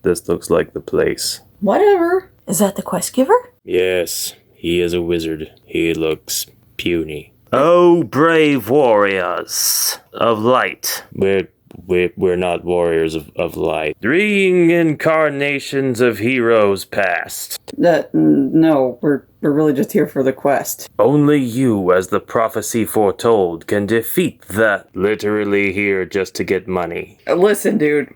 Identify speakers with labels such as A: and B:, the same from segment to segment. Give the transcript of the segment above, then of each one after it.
A: This looks like the place.
B: Whatever. Is that the quest giver?
A: Yes, he is a wizard. He looks puny.
C: Oh, brave warriors of light.
A: We're not warriors of light.
C: 3 incarnations of heroes past.
B: No, we're really just here for the quest.
C: Only you, as the prophecy foretold, can defeat the... Literally here just to get money.
B: Listen, dude,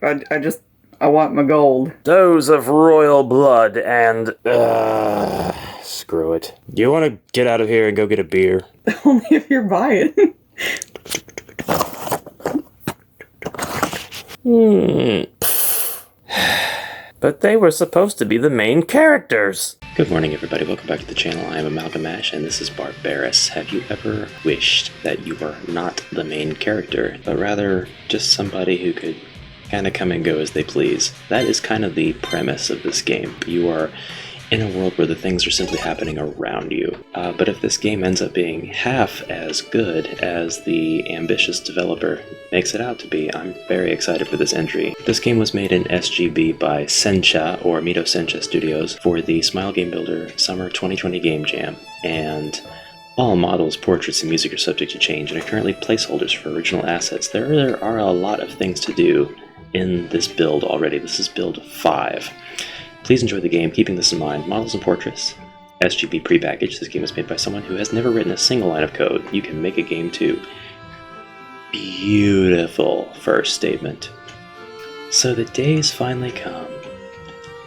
B: I want my gold.
C: Those of royal blood and...
A: Screw it. Do you want to get out of here and go get a beer?
B: Only if you're buying.
C: But they were supposed to be the main characters.
A: Good morning, everybody. Welcome back to the channel. I am Amalgamash, and this is Barbarous. Have you ever wished that you were not the main character, but rather just somebody who could kind of come and go as they please? That is kind of the premise of this game. You are in a world where the things are simply happening around you. But if this game ends up being half as good as the ambitious developer makes it out to be, I'm very excited for this entry. This game was made in SGB by Sensha, or MidoSensha Studios, for the Smile Game Builder Summer 2020 Game Jam, and all models, portraits, and music are subject to change and are currently placeholders for original assets. There are a lot of things to do in this build already. This is build 5. Please enjoy the game, keeping this in mind. Models and portraits, SGB prepackaged. This game is made by someone who has never written a single line of code. You can make a game too. Beautiful first statement. So the day's finally come.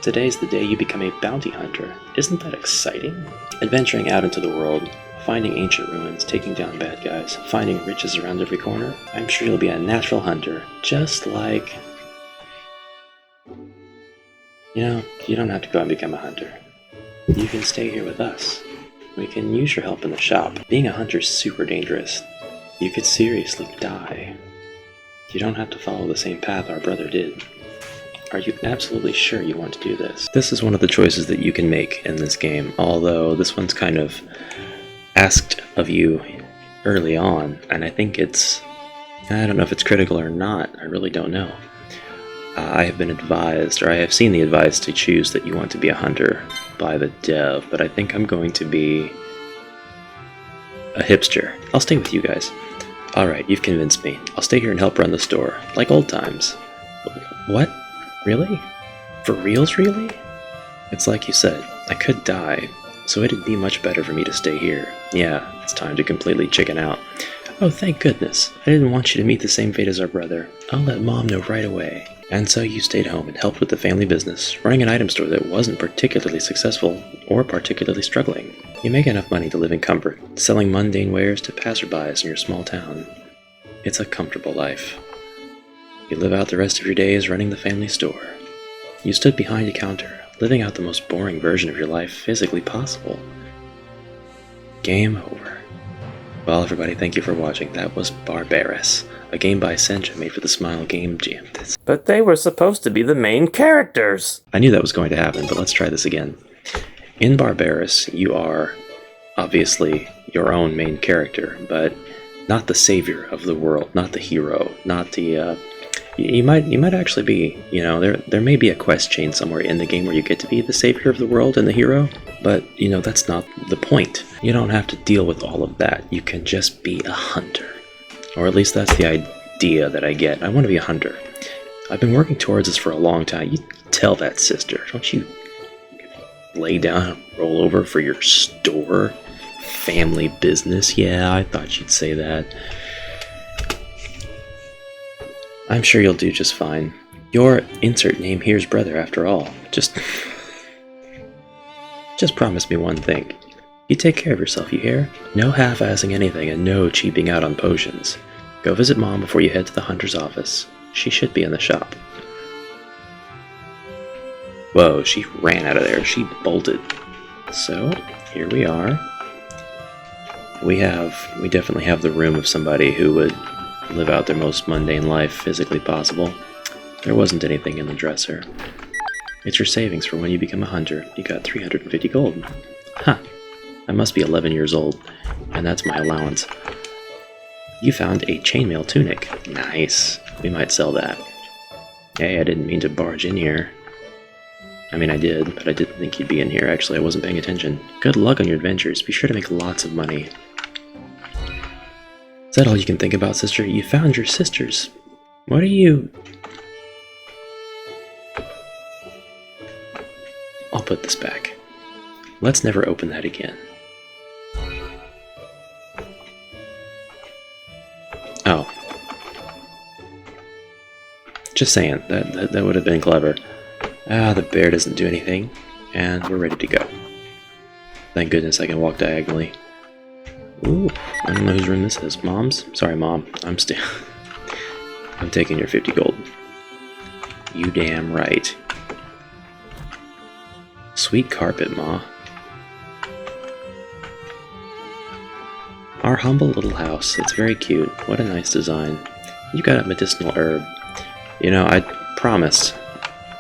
A: Today's the day you become a bounty hunter. Isn't that exciting? Adventuring out into the world, finding ancient ruins, taking down bad guys, finding riches around every corner. I'm sure you'll be a natural hunter, just like... You know, you don't have to go and become a hunter. You can stay here with us. We can use your help in the shop. Being a hunter is super dangerous. You could seriously die. You don't have to follow the same path our brother did. Are you absolutely sure you want to do this? This is one of the choices that you can make in this game, although this one's kind of asked of you early on, and I think it's... I don't know if it's critical or not, I really don't know. I have been advised, or I have seen the advice to choose that you want to be a hunter by the dev, but I think I'm going to be a hipster. I'll stay with you guys. Alright, you've convinced me. I'll stay here and help run the store, like old times. What? Really? For reals, really? It's like you said, I could die, so it'd be much better for me to stay here. Yeah, it's time to completely chicken out. Oh, thank goodness. I didn't want you to meet the same fate as our brother. I'll let Mom know right away. And so you stayed home and helped with the family business, running an item store that wasn't particularly successful or particularly struggling. You make enough money to live in comfort, selling mundane wares to passerbys in your small town. It's a comfortable life. You live out the rest of your days running the family store. You stood behind a counter, living out the most boring version of your life physically possible. Game over. Well, everybody, thank you for watching. That was Barbarous, a game by Sensha made for the Smile Game Jam.
C: But they were supposed to be the main characters.
A: I knew that was going to happen, but let's try this again. In Barbarous, you are obviously your own main character, but not the savior of the world, not the hero, not the... You might actually be, you know, there may be a quest chain somewhere in the game where you get to be the savior of the world and the hero, but, you know, that's not the point. You don't have to deal with all of that. You can just be a hunter. Or at least that's the idea that I get. I want to be a hunter. I've been working towards this for a long time. You tell that, sister. Don't you lay down and roll over for your store? Family business? Yeah, I thought you'd say that. I'm sure you'll do just fine. Your insert name here's brother, after all. Just promise me one thing. You take care of yourself, you hear? No half-assing anything and no cheaping out on potions. Go visit Mom before you head to the hunter's office. She should be in the shop. Whoa, she ran out of there. She bolted. So, here we are. We definitely have the room of somebody who would live out their most mundane life physically possible. There wasn't anything in the dresser. It's your savings for when you become a hunter. You got 350 gold. Huh. I must be 11 years old, and that's my allowance. You found a chainmail tunic. Nice. We might sell that. Hey, I didn't mean to barge in here. I mean, I did, but I didn't think you'd be in here. Actually, I wasn't paying attention. Good luck on your adventures. Be sure to make lots of money. Is that all you can think about, sister? You found your sisters. What are you... I'll put this back. Let's never open that again. Oh. Just saying, that would have been clever. Ah, the bear doesn't do anything, and we're ready to go. Thank goodness I can walk diagonally. Ooh, I don't know whose room this is. Mom's? Sorry, Mom. I'm taking your 50 gold. You damn right. Sweet carpet, Ma. Our humble little house. It's very cute. What a nice design. You got a medicinal herb. You know, I promised,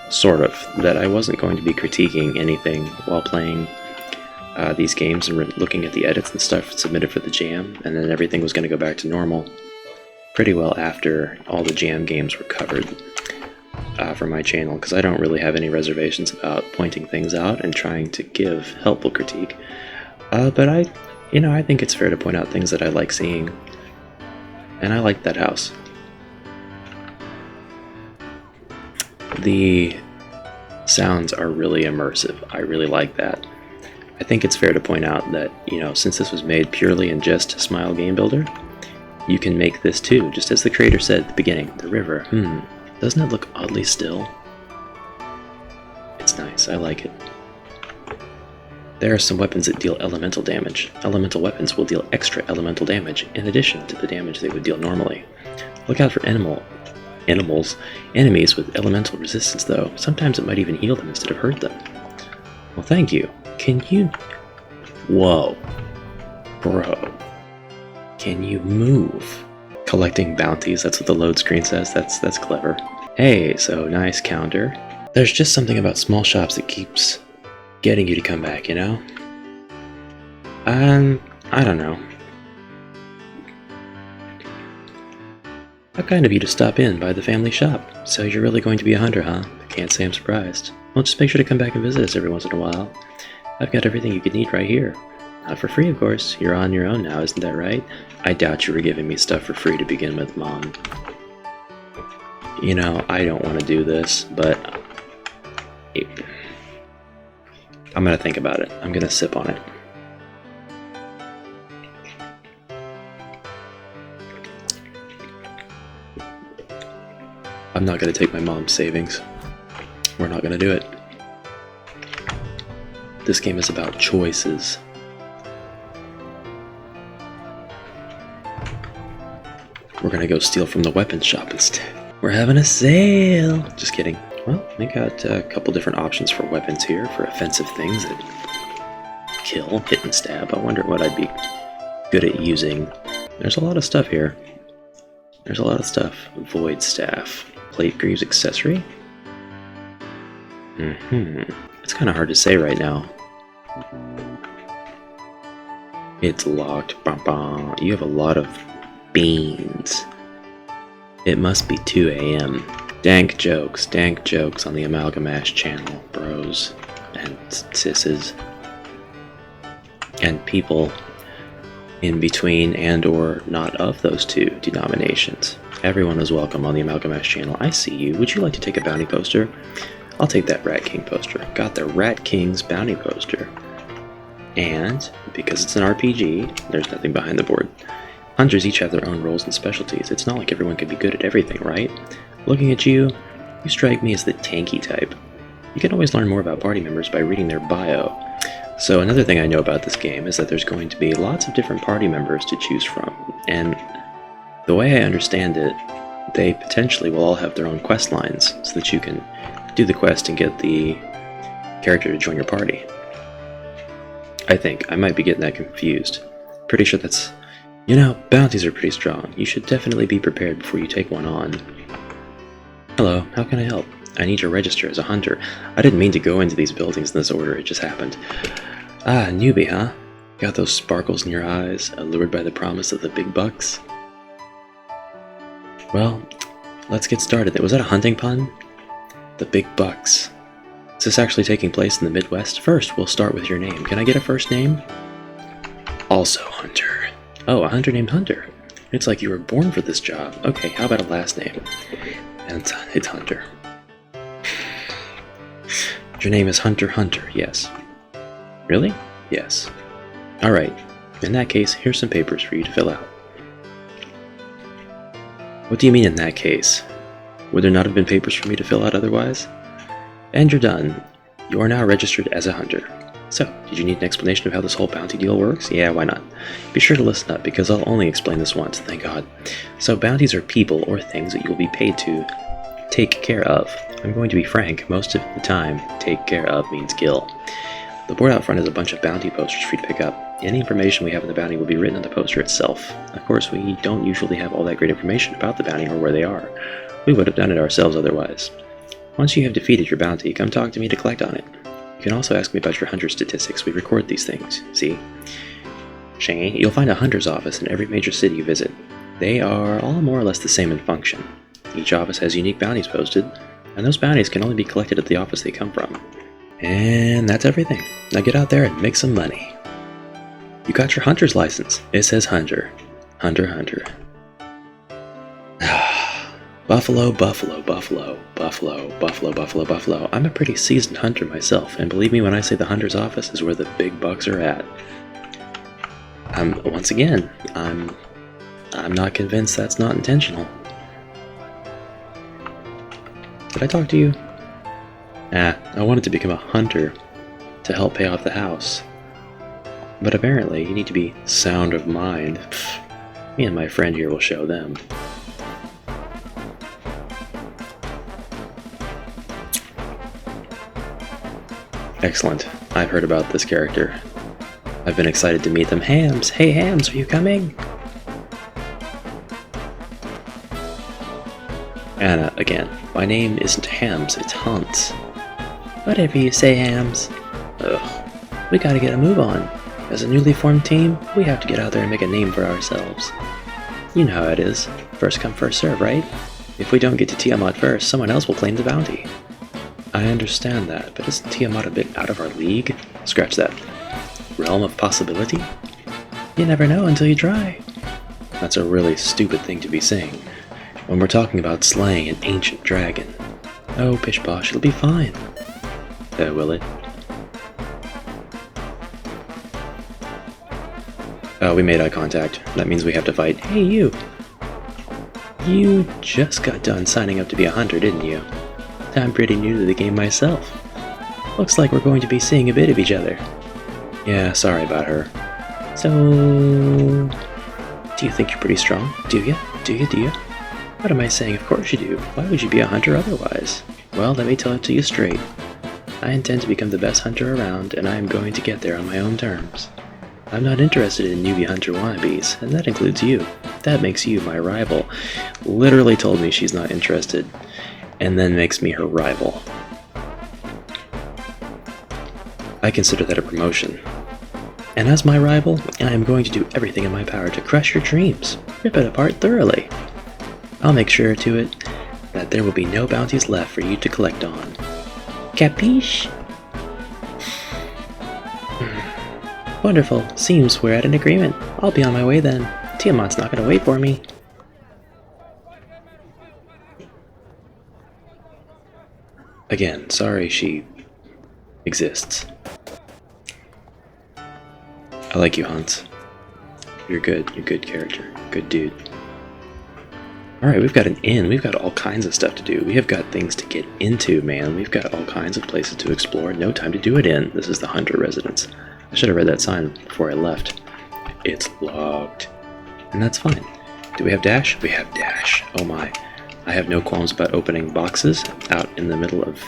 A: sort of, that I wasn't going to be critiquing anything while playing these games and looking at the edits and stuff submitted for the jam, and then everything was going to go back to normal pretty well after all the jam games were covered for my channel, because I don't really have any reservations about pointing things out and trying to give helpful critique. But I think it's fair to point out things that I like seeing, and I like that house. The sounds are really immersive. I really like that. I think it's fair to point out that, since this was made purely in just Smile Game Builder, you can make this too, just as the creator said at the beginning. The river, doesn't it look oddly still? It's nice, I like it. There are some weapons that deal elemental damage. Elemental weapons will deal extra elemental damage in addition to the damage they would deal normally. Look out for enemies with elemental resistance though. Sometimes it might even heal them instead of hurt them. Well, thank you. Can you... Whoa. Bro. Can you move? Collecting bounties, that's what the load screen says. That's clever. Hey, so nice counter. There's just something about small shops that keeps getting you to come back, you know? I don't know. How kind of you to stop in by the family shop. So you're really going to be a hunter, huh? I can't say I'm surprised. Well, just make sure to come back and visit us every once in a while. I've got everything you could need right here. Not for free, of course. You're on your own now, isn't that right? I doubt you were giving me stuff for free to begin with, Mom. I don't want to do this, but... I'm going to think about it. I'm going to sip on it. I'm not going to take my mom's savings. We're not going to do it. This game is about choices. We're going to go steal from the weapons shop instead. We're having a sale! Just kidding. Well, we got a couple different options for weapons here, for offensive things that kill, hit, and stab. I wonder what I'd be good at using. There's a lot of stuff here. There's a lot of stuff. Void staff. Plate greaves accessory? It's kind of hard to say right now. It's locked. You have a lot of beans. It must be 2 a.m. Dank jokes on the Amalgamash channel, bros and sisses. And people in between and or not of those two denominations. Everyone is welcome on the Amalgamash channel. I see you. Would you like to take a bounty poster? I'll take that Rat King poster. Got the Rat King's bounty poster. And, because it's an RPG, there's nothing behind the board. Hunters each have their own roles and specialties. It's not like everyone can be good at everything, right? Looking at you, you strike me as the tanky type. You can always learn more about party members by reading their bio. So another thing I know about this game is that there's going to be lots of different party members to choose from. And the way I understand it, they potentially will all have their own quest lines so that you can do the quest and get the character to join your party. I think. I might be getting that confused. Pretty sure that's... bounties are pretty strong. You should definitely be prepared before you take one on. Hello, how can I help? I need to register as a hunter. I didn't mean to go into these buildings in this order, it just happened. Ah, newbie, huh? Got those sparkles in your eyes, allured by the promise of the big bucks? Well, let's get started. Was that a hunting pun? The big bucks. Is this actually taking place in the Midwest? First, we'll start with your name. Can I get a first name? Also Hunter. Oh, a hunter named Hunter. It's like you were born for this job. Okay, how about a last name? And it's Hunter. Your name is Hunter Hunter, yes. Really? Yes. Alright, in that case, here's some papers for you to fill out. What do you mean in that case? Would there not have been papers for me to fill out otherwise? And you're done. You are now registered as a hunter. So, did you need an explanation of how this whole bounty deal works? Yeah, why not? Be sure to listen up, because I'll only explain this once, thank God. So, bounties are people or things that you will be paid to take care of. I'm going to be frank, most of the time, take care of means kill. The board out front is a bunch of bounty posters for you to pick up. Any information we have in the bounty will be written on the poster itself. Of course, we don't usually have all that great information about the bounty or where they are. We would have done it ourselves otherwise. Once you have defeated your bounty, come talk to me to collect on it. You can also ask me about your hunter statistics. We record these things, see? Shane, you'll find a hunter's office in every major city you visit. They are all more or less the same in function. Each office has unique bounties posted, and those bounties can only be collected at the office they come from. And that's everything. Now get out there and make some money. You got your hunter's license. It says Hunter. Hunter, Hunter. Buffalo, buffalo, buffalo, buffalo, buffalo, buffalo, buffalo. I'm a pretty seasoned hunter myself, and believe me when I say the hunter's office is where the big bucks are at. Once again, I'm not convinced that's not intentional. Did I talk to you? I wanted to become a hunter to help pay off the house. But apparently, you need to be sound of mind. Pfft, me and my friend here will show them. Excellent. I've heard about this character. I've been excited to meet them. Hams! Hey Hams, are you coming? Anna, again. My name isn't Hams, it's Hans. Whatever you say, Hams. Ugh. We gotta get a move on. As a newly formed team, we have to get out there and make a name for ourselves. You know how it is. First come, first serve, right? If we don't get to Tiamat first, someone else will claim the bounty. I understand that, but isn't Tiamat a bit out of our league? Scratch that. Realm of possibility? You never know until you try. That's a really stupid thing to be saying when we're talking about slaying an ancient dragon. Oh, pish posh, it'll be fine. Will it? Oh, we made eye contact. That means we have to fight. Hey, you! You just got done signing up to be a hunter, didn't you? I'm pretty new to the game myself. Looks like we're going to be seeing a bit of each other. Yeah, sorry about her. So... do you think you're pretty strong? Do you? Do you? Do you? What am I saying? Of course you do. Why would you be a hunter otherwise? Well, let me tell it to you straight. I intend to become the best hunter around, and I am going to get there on my own terms. I'm not interested in newbie hunter wannabes, and that includes you. That makes you my rival. Literally told me she's not interested, and then makes me her rival. I consider that a promotion. And as my rival, I am going to do everything in my power to crush your dreams, rip it apart thoroughly. I'll make sure to it that there will be no bounties left for you to collect on. Capiche? Wonderful. Seems we're at an agreement. I'll be on my way then. Tiamat's not gonna wait for me. Again, sorry she exists. I like you, Hans. You're good. You're a good character. Good dude. Alright, we've got an inn. We've got all kinds of stuff to do. We have got things to get into, man. We've got all kinds of places to explore. No time to do it in. This is the Hunter residence. I should have read that sign before I left. It's locked. And that's fine. Do we have dash? We have dash. Oh my. I have no qualms about opening boxes out in the middle of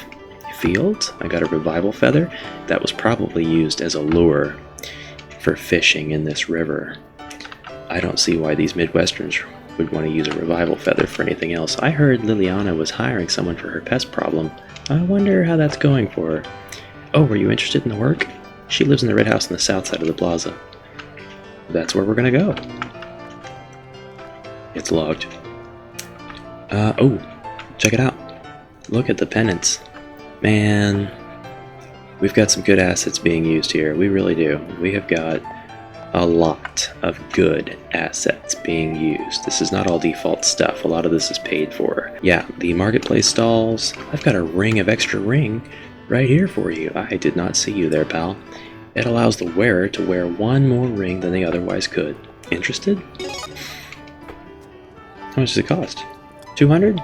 A: fields. I got a revival feather. That was probably used as a lure for fishing in this river. I don't see why these Midwesterns would want to use a revival feather for anything else. I heard Liliana was hiring someone for her pest problem. I wonder how that's going for her. Oh, were you interested in the work? She lives in the red house on the south side of the plaza. That's where we're gonna go. It's logged. Oh, check it out. Look at the pennants. Man, We've got some good assets being used here. We really do. We have got a lot of good assets being used. This is not all default stuff. A lot of this is paid for. Yeah, the marketplace stalls. I've got a ring of extra ring right here for you. I did not see you there, pal. It allows the wearer to wear one more ring than they otherwise could. Interested? How much does it cost? 200?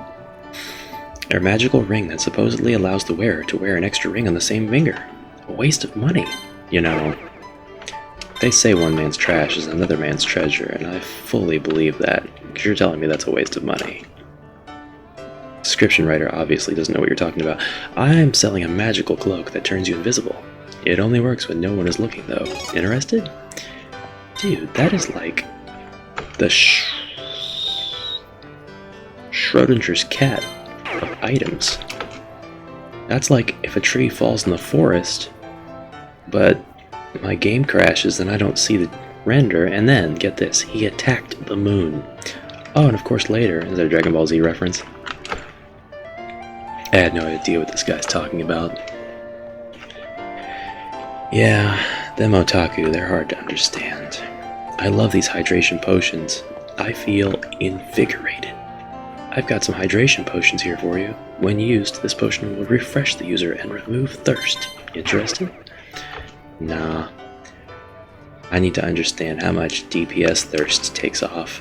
A: A magical ring that supposedly allows the wearer to wear an extra ring on the same finger. A waste of money. You know, they say one man's trash is another man's treasure, and I fully believe that, because you're telling me that's a waste of money. Description writer obviously doesn't know what you're talking about. I'm selling a magical cloak that turns you invisible. It only works when no one is looking, though. Interested? Dude, that is like the Schrodinger's cat of items. That's like if a tree falls in the forest, but my game crashes and I don't see the render, and then, get this, he attacked the moon. Oh, and of course later, is that a Dragon Ball Z reference? I had no idea what this guy's talking about. Yeah, them otaku, they're hard to understand. I love these hydration potions. I feel invigorated. I've got some hydration potions here for you. When used, this potion will refresh the user and remove thirst. Interested? Nah. I need to understand how much DPS thirst takes off.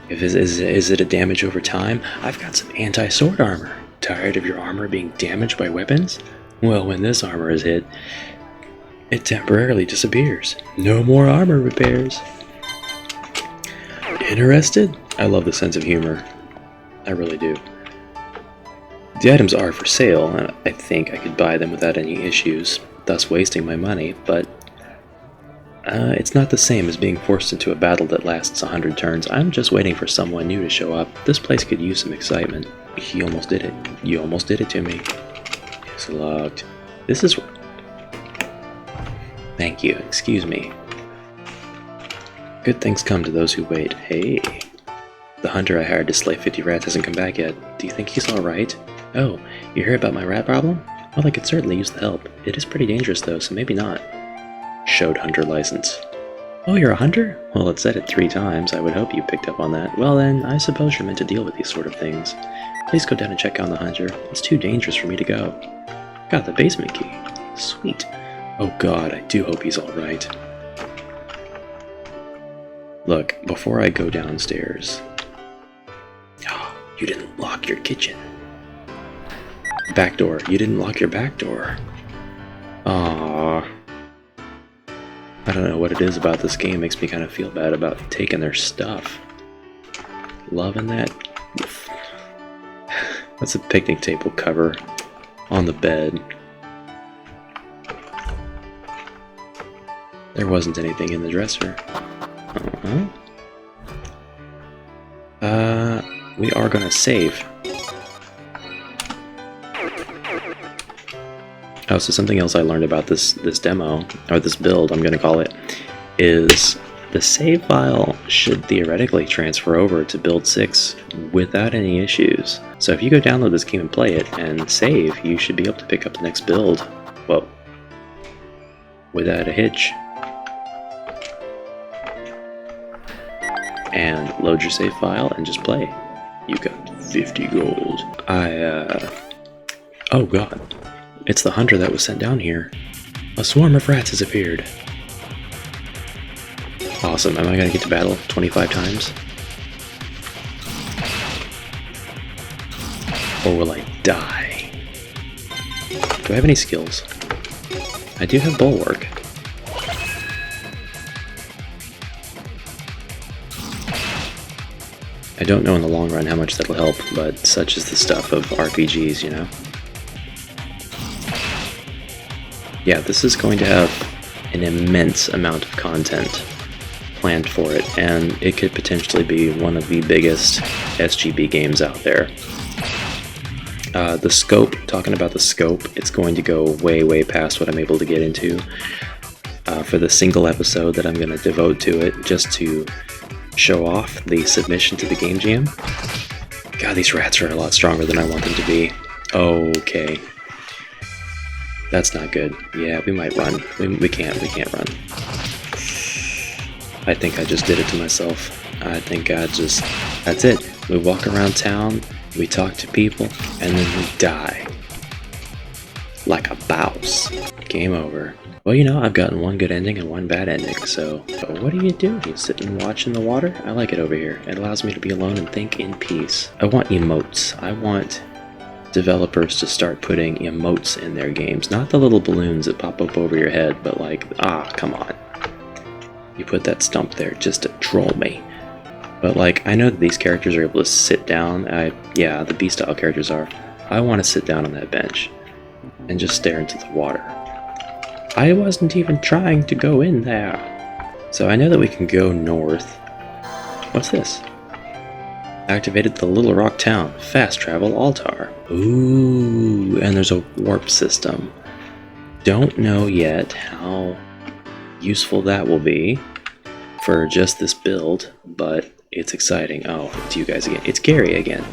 A: Is it a damage over time? I've got some anti-sword armor. Tired of your armor being damaged by weapons? Well, when this armor is hit, it temporarily disappears. No more armor repairs. Interested? I love the sense of humor. I really do. The items are for sale, and I think I could buy them without any issues, thus wasting my money, but it's not the same as being forced into a battle that lasts 100 turns. I'm just waiting for someone new to show up. This place could use some excitement. He almost did it. You almost did it to me. It's locked. This is... Thank you. Excuse me. Good things come to those who wait. Hey. The hunter I hired to slay 50 rats hasn't come back yet. Do you think he's alright? Oh, you hear about my rat problem? Well, I could certainly use the help. It is pretty dangerous though, so maybe not. Showed hunter license. Oh, you're a hunter? Well, it said it 3 times. I would hope you picked up on that. Well then, I suppose you're meant to deal with these sort of things. Please go down and check on the hunter. It's too dangerous for me to go. Got the basement key. Sweet. Oh god, I do hope he's alright. Look, before I go downstairs... Oh, you didn't lock your kitchen. Back door. You didn't lock your back door. Aww. I don't know what it is about this game. It makes me kind of feel bad about taking their stuff. Loving that. That's a picnic table cover on the bed. There wasn't anything in the dresser. We are gonna save. Oh, so something else I learned about this demo, or this build, I'm gonna call it, is the save file should theoretically transfer over to build 6 without any issues. So if you go download this game and play it and save, you should be able to pick up the next build, well, without a hitch. And load your save file and just play. You got 50 gold. Oh god. It's the hunter that was sent down here. A swarm of rats has appeared. Awesome. Am I gonna get to battle 25 times? Or will I die? Do I have any skills? I do have bulwark. I don't know in the long run how much that'll help, but such is the stuff of RPGs, you know? Yeah, this is going to have an immense amount of content planned for it, and it could potentially be one of the biggest SGB games out there. The scope, talking about the scope, it's going to go way past what I'm able to get into for the single episode that I'm going to devote to it, just to show off the submission to the game jam. God, these rats are a lot stronger than I want them to be. Okay. That's not good. Yeah, we might run. We can't run. I think I just did it to myself. I think that's it. We walk around town, we talk to people, and then we die. Like a bouse. Game over. Well, you know, I've gotten one good ending and one bad ending, so what do? You sit and watch in the water? I like it over here. It allows me to be alone and think in peace. I want emotes. I want developers to start putting emotes in their games. Not the little balloons that pop up over your head, but like, come on. You put that stump there just to troll me. But like, I know that these characters are able to sit down. Yeah, the B-style characters are. I want to sit down on that bench and just stare into the water. I wasn't even trying to go in there. So I know that we can go north. What's this? Activated the Little Rock Town fast travel altar. Ooh, and there's a warp system. Don't know yet how useful that will be for just this build, but it's exciting. Oh, it's you guys again. It's Gary again.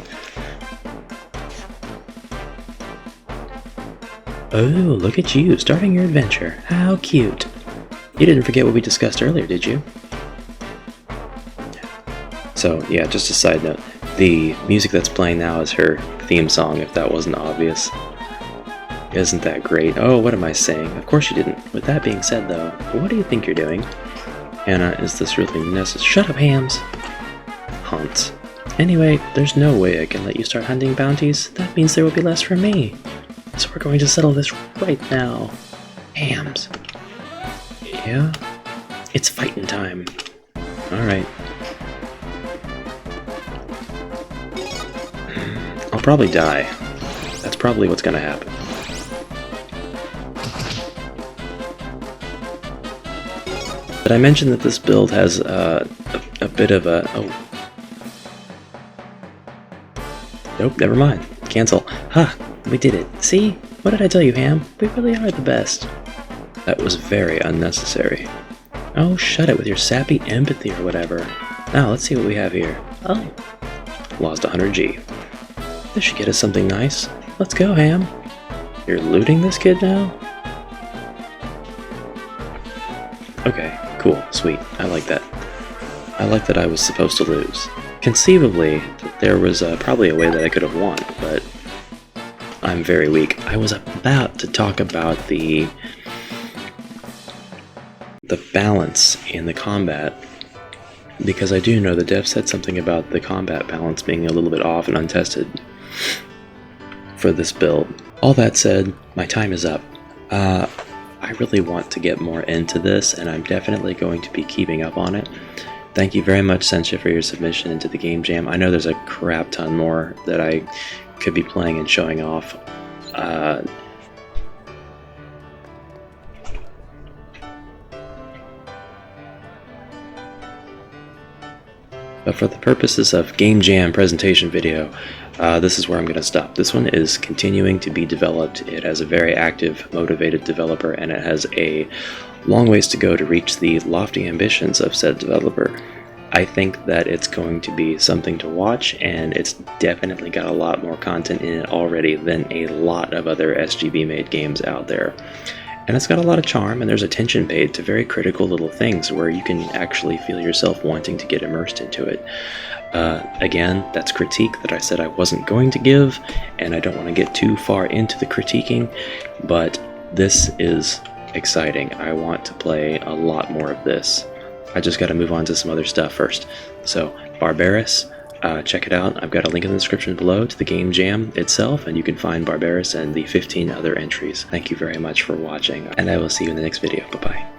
A: Oh, look at you, starting your adventure. How cute. You didn't forget what we discussed earlier, did you? So, yeah, just a side note. The music that's playing now is her theme song, if that wasn't obvious. Isn't that great? Oh, what am I saying? Of course you didn't. With that being said, though, what do you think you're doing? Anna, is this really necessary? Shut up, Hams! Hunt. Anyway, there's no way I can let you start hunting bounties. That means there will be less for me. So we're going to settle this right now. Hams. Yeah? It's fighting time. Alright. I'll probably die. That's probably what's gonna happen. But I mentioned that this build has a bit of a... Oh. Nope, never mind. Cancel. Ha! We did it. See? What did I tell you, Ham? We really are the best. That was very unnecessary. Oh, shut it with your sappy empathy or whatever. Now, let's see what we have here. Oh. Lost 100G. This should get us something nice. Let's go, Ham. You're looting this kid now? Okay, cool, sweet. I like that. I like that I was supposed to lose. Conceivably, there was probably a way that I could have won, but I'm very weak. I was about to talk about the balance in the combat, because I do know the dev said something about the combat balance being a little bit off and untested for this build. All that said, my time is up. I really want to get more into this, and I'm definitely going to be keeping up on it. Thank you very much, Sensha, for your submission into the Game Jam. I know there's a crap ton more that I could be playing and showing off. But for the purposes of Game Jam presentation video, this is where I'm going to stop. This one is continuing to be developed. It has a very active, motivated developer, and it has a long ways to go to reach the lofty ambitions of said developer. I think that it's going to be something to watch, and it's definitely got a lot more content in it already than a lot of other SGB-made games out there. And it's got a lot of charm, and there's attention paid to very critical little things where you can actually feel yourself wanting to get immersed into it. Again, that's critique that I said I wasn't going to give, and I don't want to get too far into the critiquing, but this is exciting. I want to play a lot more of this. I just got to move on to some other stuff first. So, Barbarous, check it out. I've got a link in the description below to the Game Jam itself, and you can find Barbarous and the 15 other entries. Thank you very much for watching, and I will see you in the next video. Bye-bye.